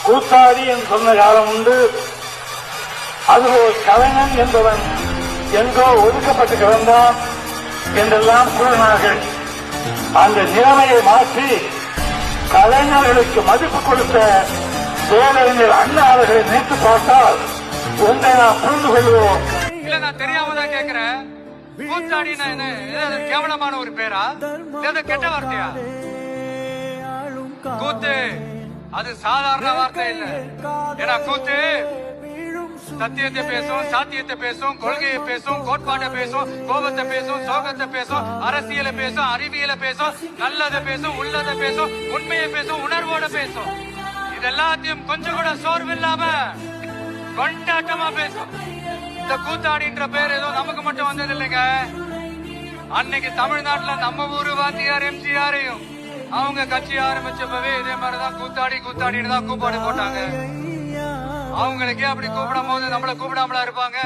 கூத்தாடி என்று சொன்ன காலம் உண்டு. அது ஒரு கலைஞன் என்பவன் எங்கோ ஒதுக்கப்பட்டு கிடந்தான் என்றெல்லாம் கூறினார்கள். அந்த நிலைமையை மாற்றி கலைஞர்களுக்கு மதிப்பு கொடுத்த பேரறிஞர் அண்ணா அவர்களை நினைத்து பார்த்தால் ஒன்றை நாம் புரிந்து கொள்வோம். இல்ல, நான் தெரியாம தான் கேட்கிறேன். கூத்தாடினா என்ன? கேவலமான ஒரு பேரா? கெட்ட வார்த்தையா? கூத்து அது சாதாரண வார்த்தை இல்ல. ஏன்னா கூத்து சத்தியத்தை பேசும், சாத்தியத்தை பேசும், கொள்கையை பேசும், கோட்பாட்டை பேசும், கோபத்தை பேசும், சோகத்தை பேசும், அரசியலை பேசும், அறிவியலை பேசும், நல்லதை பேசும், உள்ளதை பேசும், உண்மையை பேசும், உணர்வோட பேசும். இது எல்லாத்தையும் கொஞ்சம் கூட சோர்வு இல்லாம கொண்டாட்டமா பேசும். இந்த கூத்தாடின்ற பேர் ஏதோ நமக்கு மட்டும் வந்தது இல்லைங்க. அன்னைக்கு தமிழ்நாட்டுல நம்ம ஊரு வாத்தியார் எம்ஜிஆரையும் அவங்க கட்சி ஆரம்பிச்சப்பவே இதே மாதிரிதான் கூத்தாடி கூத்தாடின்னு தான் கூப்பாடு போட்டாங்க. அவங்களுக்கே அப்படி கூப்பிடும் போது நம்மள கூப்பிடாமலா இருப்பாங்க?